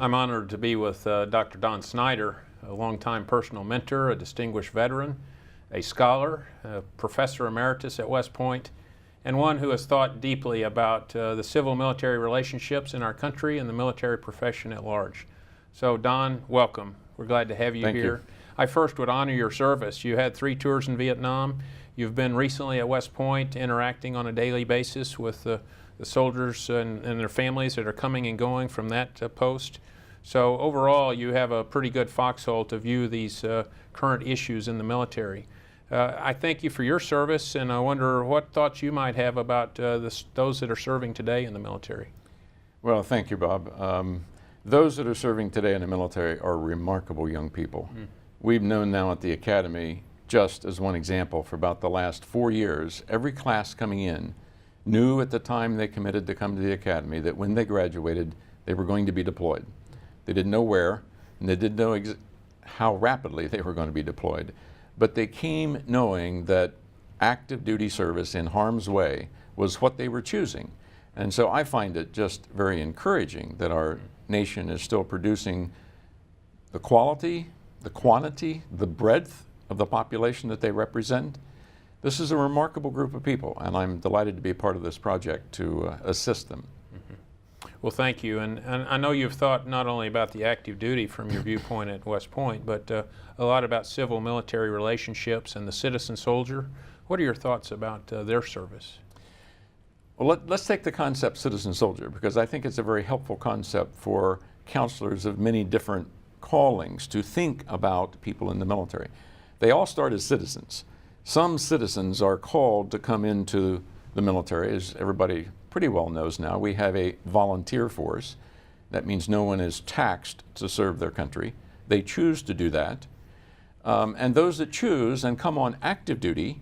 I'm honored to be with Dr. Don Snider, a longtime personal mentor, a distinguished veteran, a scholar, a professor emeritus at West Point, and one who has thought deeply about the civil-military relationships in our country and the military profession at large. So Don, welcome. We're glad to have you Thank here. you. I first would honor your service. You had 3 tours in Vietnam. You've been recently at West Point interacting on a daily basis with the soldiers and their families that are coming and going from that post. So overall, you have a pretty good foxhole to view these current issues in the military. I thank you for your service, and I wonder what thoughts you might have about those that are serving today in the military. Well, thank you, Bob. Those that are serving today in the military are remarkable young people. We've known now at the Academy, just as one example, for about the last 4 years, every class coming in knew at the time they committed to come to the Academy that when they graduated, they were going to be deployed. They didn't know where, and they didn't know how rapidly they were going to be deployed. But they came knowing that active duty service in harm's way was what they were choosing. And so I find it just very encouraging that our nation is still producing the quality, the quantity, the breadth of the population that they represent. This is a remarkable group of people, and I'm delighted to be a part of this project to assist them. Well, thank you. And I know you've thought not only about the active duty from your viewpoint at West Point, but a lot about civil-military relationships and the citizen soldier. What are your thoughts about their service? Well, let's take the concept citizen soldier, because I think it's a very helpful concept for counselors of many different callings to think about people in the military. They all start as citizens. Some citizens are called to come into the military, as everybody pretty well knows now. We have a volunteer force. That means no one is taxed to serve their country. They choose to do that. And those that choose and come on active duty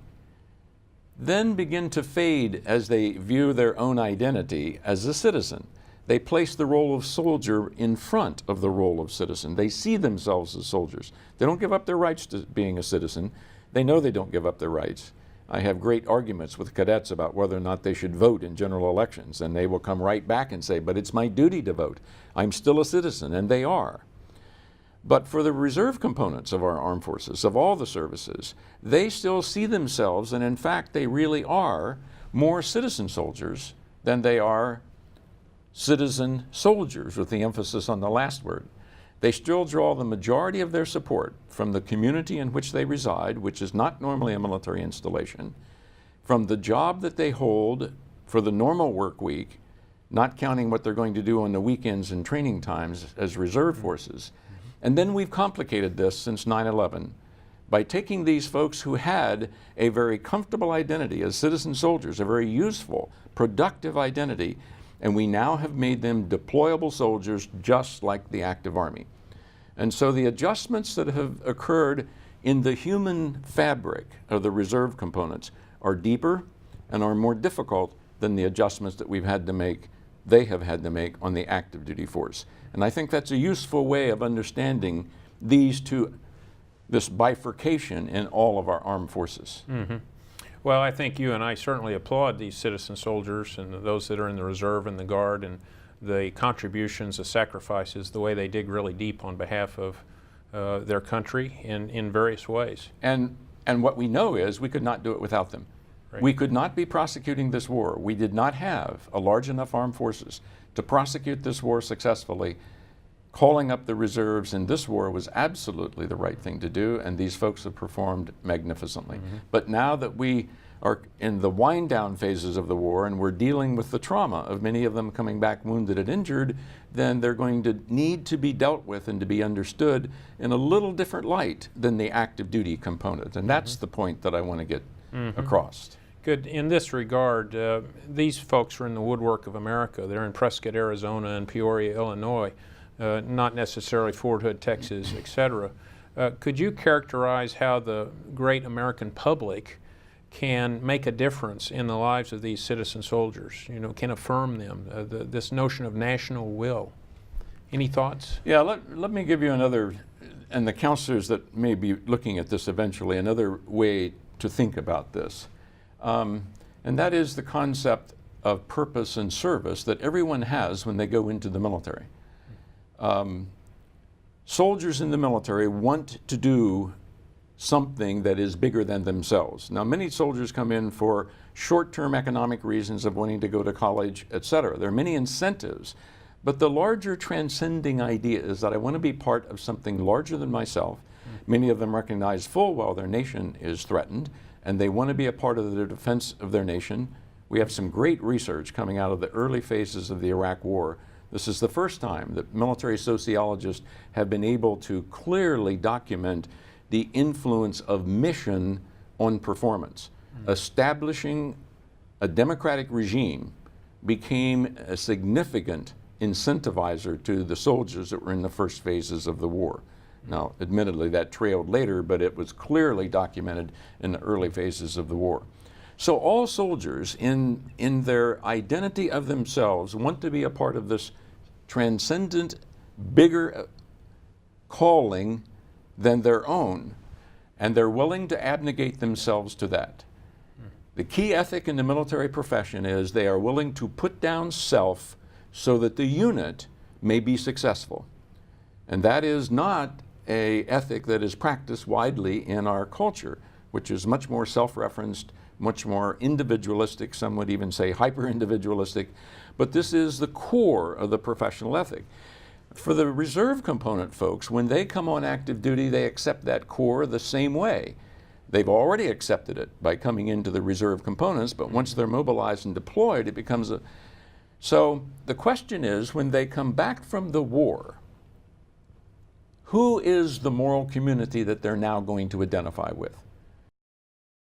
then begin to fade as they view their own identity as a citizen. They place the role of soldier in front of the role of citizen. They see themselves as soldiers. They don't give up their rights to being a citizen. They know they don't give up their rights. I have great arguments with cadets about whether or not they should vote in general elections, and they will come right back and say, but it's my duty to vote. I'm still a citizen, and they are. But for the reserve components of our armed forces, of all the services, they still see themselves, and in fact they really are, more citizen soldiers than they are citizen soldiers, with the emphasis on the last word. They still draw the majority of their support from the community in which they reside, which is not normally a military installation, from the job that they hold for the normal work week, not counting what they're going to do on the weekends and training times as reserve forces. And then we've complicated this since 9/11 by taking these folks who had a very comfortable identity as citizen soldiers, a very useful, productive identity, and we now have made them deployable soldiers just like the active Army. And so the adjustments that have occurred in the human fabric of the reserve components are deeper and are more difficult than the adjustments that we've had to make, they have had to make on the active duty force. And I think that's a useful way of understanding this bifurcation in all of our armed forces. Well, I think you and I certainly applaud these citizen soldiers and those that are in the reserve and the guard, and the contributions, the sacrifices, the way they dig really deep on behalf of their country in various ways. And what we know is we could not do it without them. Right. We could not be prosecuting this war. We did not have a large enough armed forces to prosecute this war successfully. Calling up the reserves in this war was absolutely the right thing to do, and these folks have performed magnificently. But now that we are in the wind down phases of the war and we're dealing with the trauma of many of them coming back wounded and injured, then they're going to need to be dealt with and to be understood in a little different light than the active duty component. And that's the point that I want to get across. Good. In this regard, these folks are in the woodwork of America. They're in Prescott, Arizona, and Peoria, Illinois, not necessarily Fort Hood, Texas, etc. Could you characterize how the great American public can make a difference in the lives of these citizen soldiers, can affirm them, this notion of national will? Any thoughts? Yeah, let me give you another, and the counselors that may be looking at this eventually, another way to think about this. And that is the concept of purpose and service that everyone has when they go into the military. soldiers in the military want to do something that is bigger than themselves. Now, many soldiers come in for short-term economic reasons of wanting to go to college, etc. There are many incentives, but the larger transcending idea is that I want to be part of something larger than myself. Many of them recognize full well their nation is threatened, and they want to be a part of the defense of their nation. We have some great research coming out of the early phases of the Iraq War. This is the first time that military sociologists have been able to clearly document the influence of mission on performance. Establishing a democratic regime became a significant incentivizer to the soldiers that were in the first phases of the war. Now, admittedly, that trailed later, but it was clearly documented in the early phases of the war. So all soldiers, in their identity of themselves, want to be a part of this transcendent, bigger calling than their own, and they're willing to abnegate themselves to that. The key ethic in the military profession is they are willing to put down self so that the unit may be successful. And that is not an ethic that is practiced widely in our culture, which is much more self-referenced, much more individualistic, some would even say hyper-individualistic, but this is the core of the professional ethic. For the reserve component folks, when they come on active duty, they accept that core the same way. They've already accepted it by coming into the reserve components, but once they're mobilized and deployed, it becomes a... So the question is, when they come back from the war, who is the moral community that they're now going to identify with?